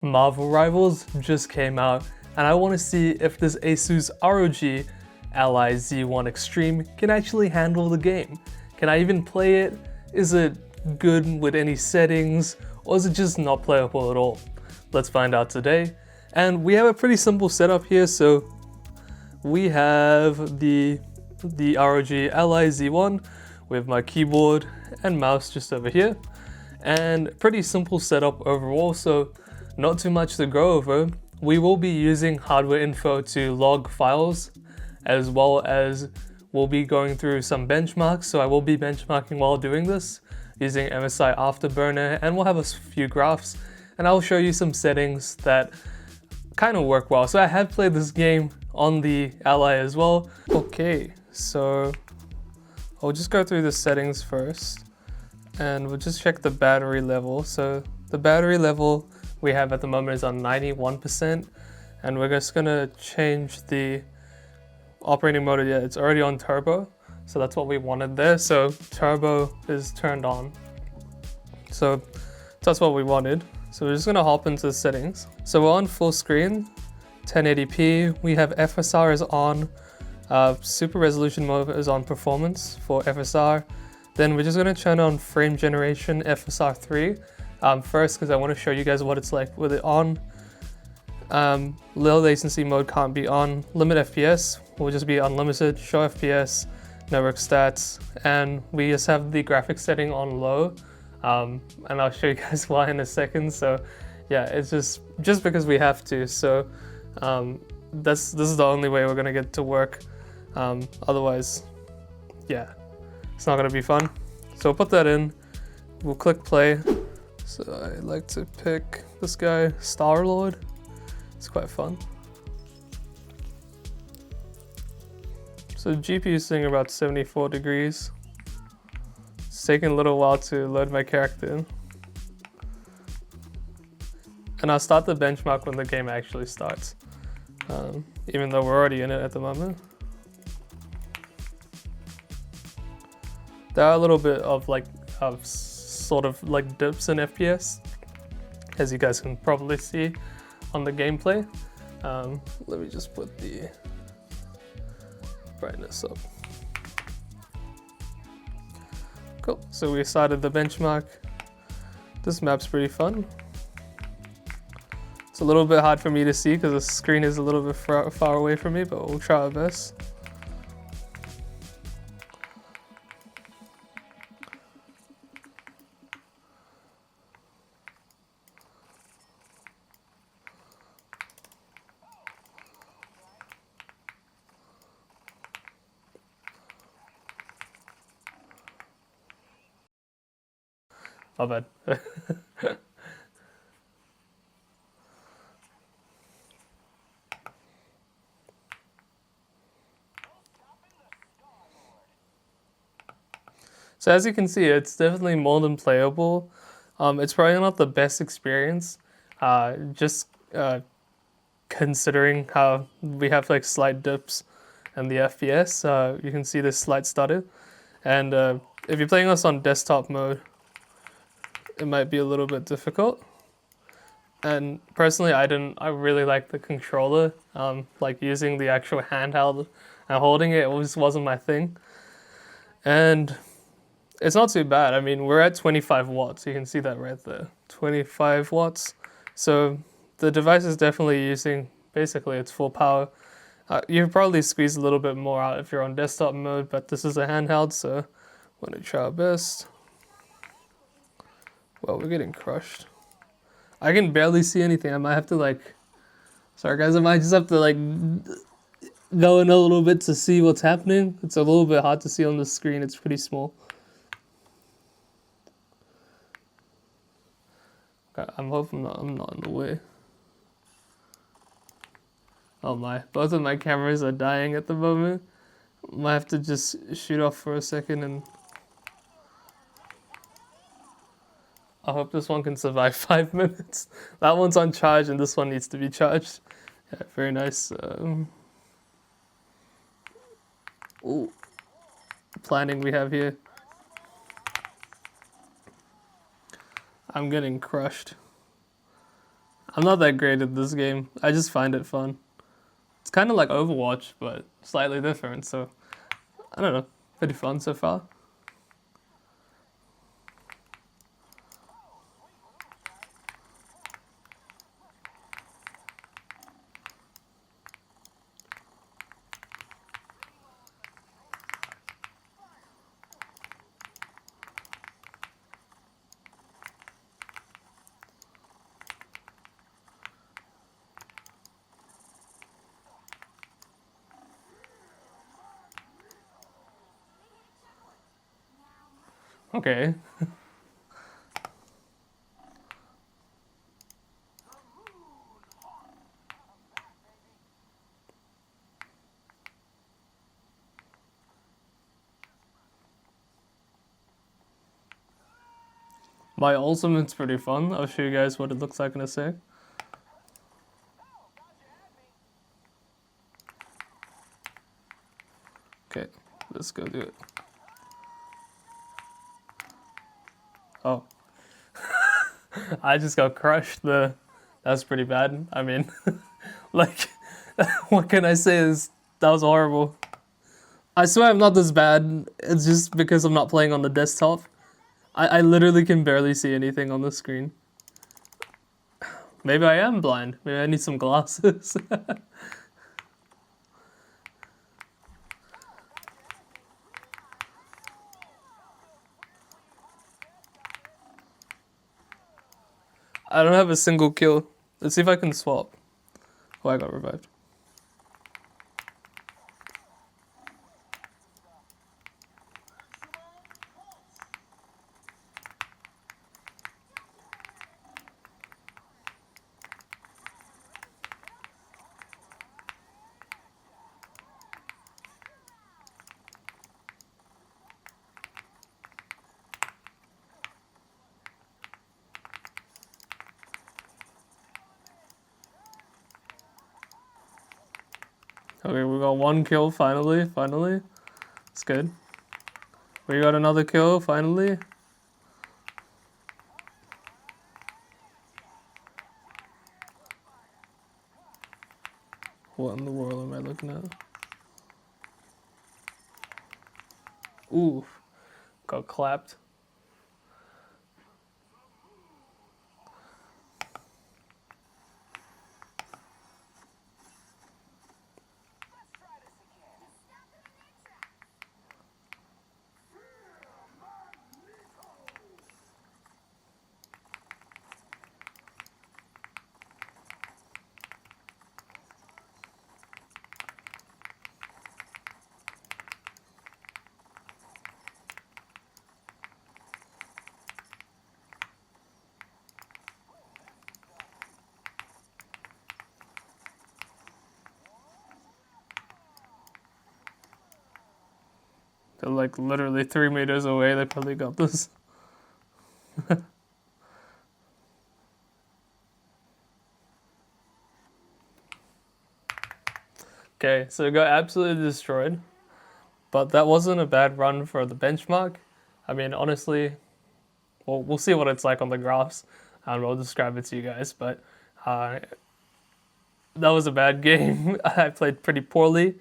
Marvel Rivals just came out, and I want to see if this Asus ROG Ally Z1 Extreme can actually handle the game. Can I even play it? Is it good with any settings, or is it just not playable at all? Let's find out today. And we have a pretty simple setup here. So we have the ROG Ally Z1 with my keyboard and mouse just over here, and pretty simple setup overall, so not too much to go over. We will be using hardware info to log files, as well as we'll be going through some benchmarks. So I will be benchmarking while doing this using MSI Afterburner, and we'll have a few graphs, and I'll show you some settings that kind of work well. So I have played this game on the Ally as well. Okay, so I'll just go through the settings first, and we'll just check the battery level. So the battery level we have at the moment is on 91%, and we're just gonna change the operating mode. Yeah, it's already on turbo, so that's what we wanted there. So turbo is turned on, so that's what we wanted. So we're just gonna hop into the settings. So we're on full screen, 1080p. We have FSR is on, super resolution mode is on performance for FSR. Then we're just gonna turn on frame generation FSR3 first, because I want to show you guys what it's like with it on. Low latency mode can't be on. Limit FPS will just be unlimited. Show FPS, network stats, and we just have the graphics setting on low. And I'll show you guys why in a second. So yeah, it's just because we have to. So this is the only way we're gonna get to work. Otherwise, yeah, it's not gonna be fun. So we'll put that in. We'll click play. So I like to pick this guy, Star-Lord. It's quite fun. So GPU is sitting about 74 degrees. It's taking a little while to load my character in. And I'll start the benchmark when the game actually starts, even though we're already in it at the moment. There are a little bit of sort of dips in FPS, as you guys can probably see on the gameplay. Let me just put the brightness up. Cool, so we started the benchmark. This map's pretty fun. It's a little bit hard for me to see because the screen is a little bit far away from me, but we'll try our best. My bad. So as you can see, it's definitely more than playable. It's probably not the best experience, considering how we have slight dips and the FPS. You can see this slight stutter, and if you're playing this on desktop mode, it might be a little bit difficult. And personally, I really like the controller. Using the actual handheld and holding it wasn't my thing. And it's not too bad. I mean, we're at 25 watts. You can see that right there, 25 watts. So the device is definitely using basically its full power. You can probably squeeze a little bit more out if you're on desktop mode, but this is a handheld, so we're gonna try our best. Well, we're getting crushed. I can barely see anything. I might have to sorry guys, I might just have to go in a little bit to see what's happening. It's a little bit hard to see on the screen. It's pretty small. Okay, I'm hoping I'm not in the way. Oh my, both of my cameras are dying at the moment. Might have to just shoot off for a second, and I hope this one can survive 5 minutes. That one's on charge and this one needs to be charged. Yeah, very nice. Ooh, planning we have here. I'm getting crushed. I'm not that great at this game. I just find it fun. It's kind of like Overwatch, but slightly different, so I don't know. Pretty fun so far. Okay. My ultimate's pretty fun. I'll show you guys what it looks like in a sec. Okay, let's go do it. Oh. I just got crushed. That's pretty bad. I mean, like, what can I say that was horrible. I swear I'm not this bad. It's just because I'm not playing on the desktop. I literally can barely see anything on the screen. Maybe I am blind. Maybe I need some glasses. I don't have a single kill. Let's see if I can swap. Oh, I got revived. Okay, we got one kill finally. It's good. We got another kill finally. What in the world am I looking at? Ooh, got clapped. They're like literally 3 meters away. They probably got this. Okay, so it got absolutely destroyed. But that wasn't a bad run for the benchmark. I mean, honestly, we'll see what it's like on the graphs, and I'll describe it to you guys. But that was a bad game. I played pretty poorly.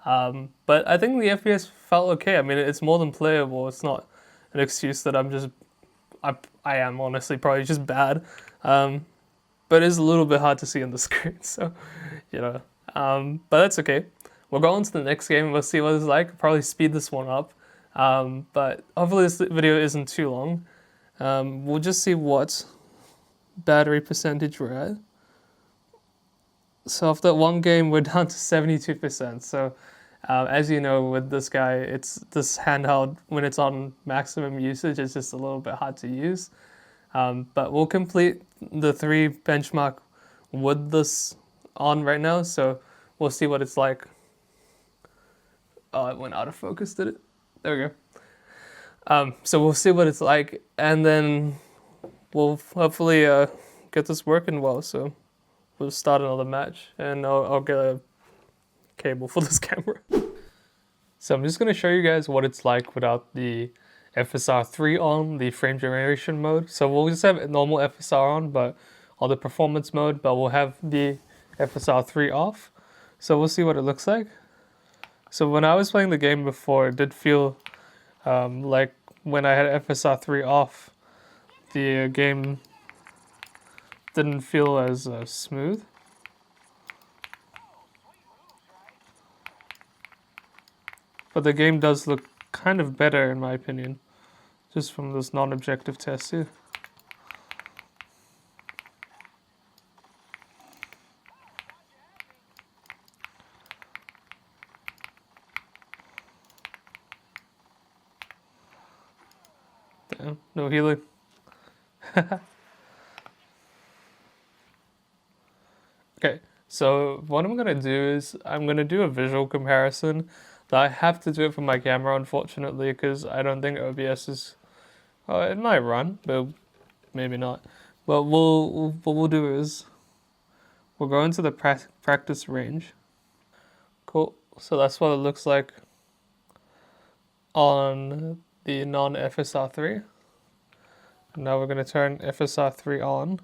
But I think the FPS felt okay. I mean, it's more than playable. It's not an excuse that I am honestly probably just bad. But it's a little bit hard to see on the screen, so, you know. But that's okay. We'll go on to the next game. We'll see what it's like. Probably speed this one up. But hopefully this video isn't too long. We'll just see what battery percentage we're at. So after one game, we're down to 72%. So as you know, with this guy, it's this handheld, when it's on maximum usage, it's just a little bit hard to use. But we'll complete the 3 benchmark with this on right now. So we'll see what it's like. Oh, it went out of focus, did it? There we go. So we'll see what it's like, and then we'll hopefully get this working well. So we'll start another match, and I'll get a cable for this camera. So I'm just going to show you guys what it's like without the FSR3 on, the frame generation mode. So we'll just have normal FSR on, but on the performance mode, but we'll have the FSR3 off. So we'll see what it looks like. So when I was playing the game before, it did feel like when I had FSR3 off, the game didn't feel as smooth. But the game does look kind of better in my opinion, just from this non-objective test here. Damn, no healing. Okay, so what I'm gonna do is I'm gonna do a visual comparison. I have to do it for my camera, unfortunately, because I don't think OBS is. It might run, but maybe not. But what we'll do is we'll go into the practice range. Cool. So that's what it looks like on the non-FSR3. Now we're going to turn FSR3 on.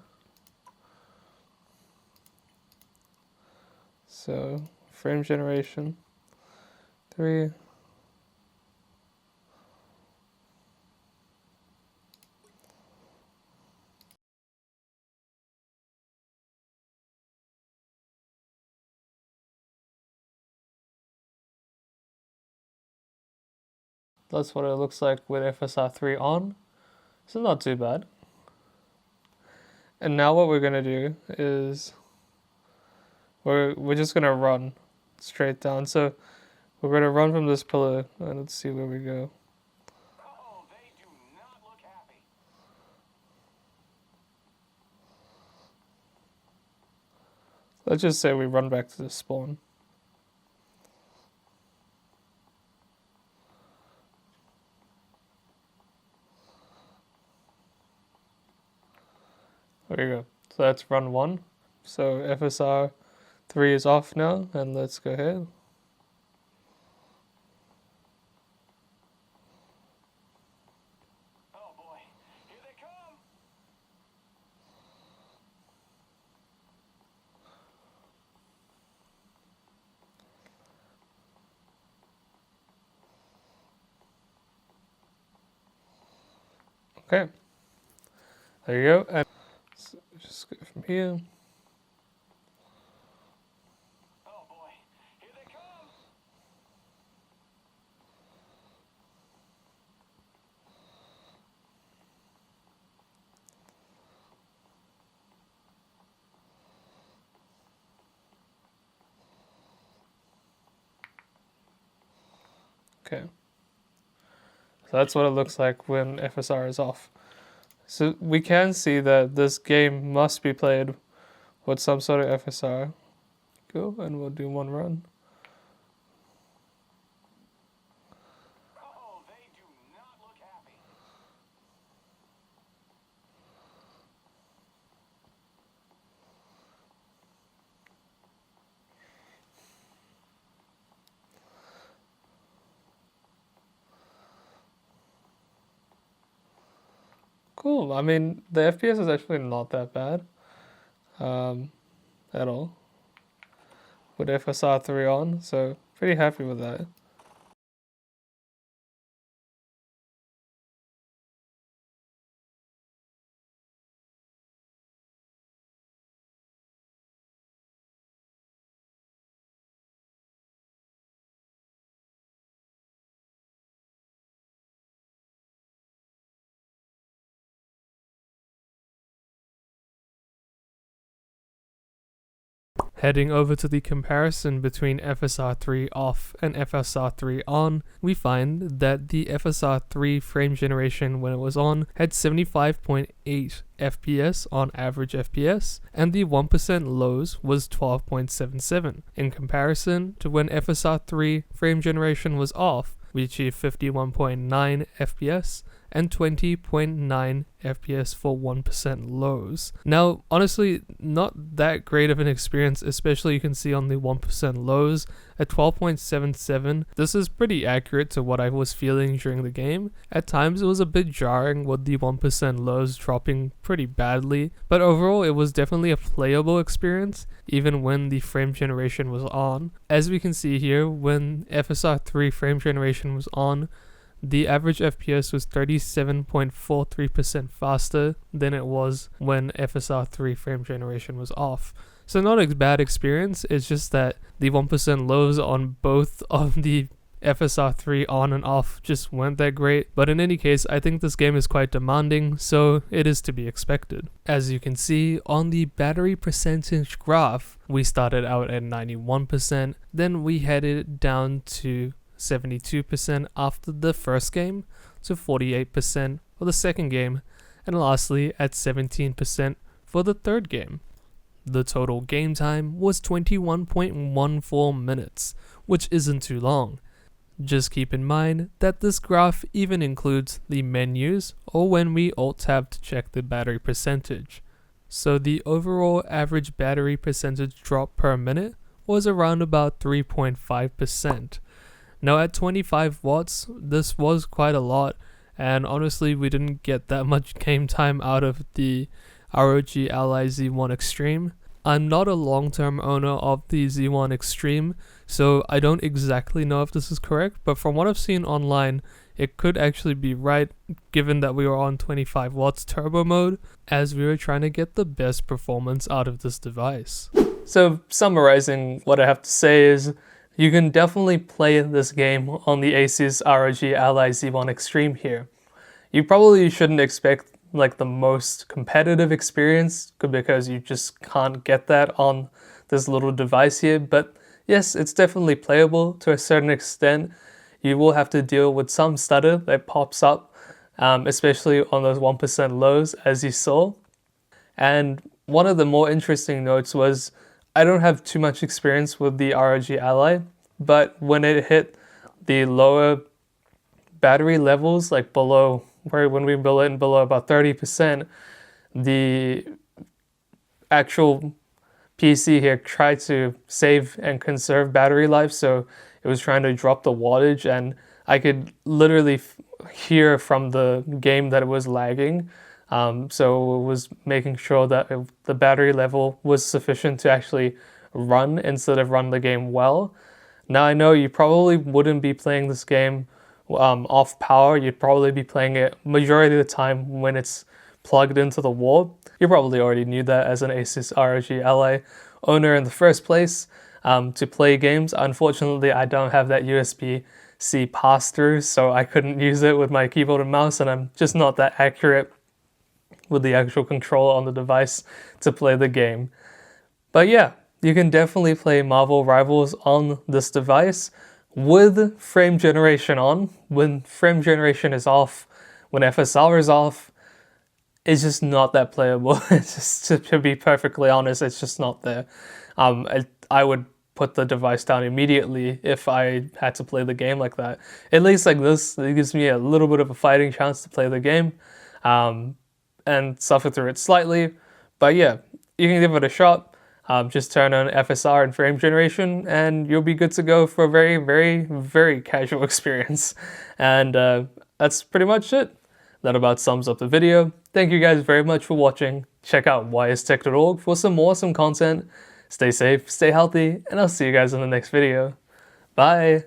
So frame generation 3. That's what it looks like with FSR3 on. So not too bad. And now what we're gonna do is we're just gonna run straight down. So we're gonna run from this pillar and let's see where we go. Oh, they do not look happy. Let's just say we run back to the spawn. There you go. So that's run 1. So FSR3 is off now, and let's go ahead. Oh boy, here they come. Okay. There you go. And so just go from here. Oh boy, here they come. Okay. So that's what it looks like when FSR is off. So we can see that this game must be played with some sort of FSR. Go, and we'll do one run. Oh, they do not look happy. Cool. I mean, the FPS is actually not that bad at all with FSR3 on, so pretty happy with that. Heading over to the comparison between FSR3 off and FSR3 on, we find that the FSR3 frame generation when it was on had 75.8 FPS on average FPS, and the 1% lows was 12.77. In comparison to when FSR3 frame generation was off, we achieved 51.9 FPS and 20.9 FPS for 1% lows. Now, honestly, not that great of an experience, especially you can see on the 1% lows at 12.77. This is pretty accurate to what I was feeling during the game. At times it was a bit jarring with the 1% lows dropping pretty badly, but overall it was definitely a playable experience even when the frame generation was on. As we can see here, when FSR3 frame generation was on, the average FPS was 37.43% faster than it was when FSR3 frame generation was off. So not a bad experience, it's just that the 1% lows on both of the FSR3 on and off just weren't that great. But in any case, I think this game is quite demanding, so it is to be expected. As you can see on the battery percentage graph, we started out at 91%, then we headed down to 72% after the first game, to 48% for the second game, and lastly at 17% for the third game. The total game time was 21.14 minutes, which isn't too long. Just keep in mind that this graph even includes the menus or when we alt-tab to check the battery percentage. So the overall average battery percentage drop per minute was around about 3.5%. Now at 25 watts, this was quite a lot, and honestly we didn't get that much game time out of the ROG Ally Z1 Extreme. I'm not a long-term owner of the Z1 Extreme, so I don't exactly know if this is correct, but from what I've seen online, it could actually be right given that we were on 25 watts turbo mode, as we were trying to get the best performance out of this device. So summarizing, what I have to say is, you can definitely play this game on the Asus ROG Ally Z1 Extreme here. You probably shouldn't expect like the most competitive experience because you just can't get that on this little device here, but yes, it's definitely playable to a certain extent. You will have to deal with some stutter that pops up, especially on those 1% lows as you saw. And one of the more interesting notes was, I don't have too much experience with the ROG Ally, but when it hit the lower battery levels, like below, when we built it below about 30%, the actual PC here tried to save and conserve battery life, so it was trying to drop the wattage, and I could literally hear from the game that it was lagging. So it was making sure that the battery level was sufficient to actually run instead of run the game well. Now I know you probably wouldn't be playing this game off power. You'd probably be playing it majority of the time when it's plugged into the wall. You probably already knew that as an Asus ROG Ally owner in the first place. To play games, unfortunately I don't have that USB-C pass-through, so I couldn't use it with my keyboard and mouse, and I'm just not that accurate with the actual controller on the device to play the game. But yeah, you can definitely play Marvel Rivals on this device with frame generation on. When frame generation is off, when FSR is off, it's just not that playable. It's just, to be perfectly honest, it's just not there. I would put the device down immediately if I had to play the game like that. At least like this, it gives me a little bit of a fighting chance to play the game. And suffer through it slightly, but yeah, you can give it a shot. Just turn on FSR and frame generation and you'll be good to go for a very, very, very casual experience. And that's pretty much it. That about sums up the video. Thank you guys very much for watching. Check out whystech.org for some more awesome content. Stay safe, stay healthy, and I'll see you guys in the next video. Bye!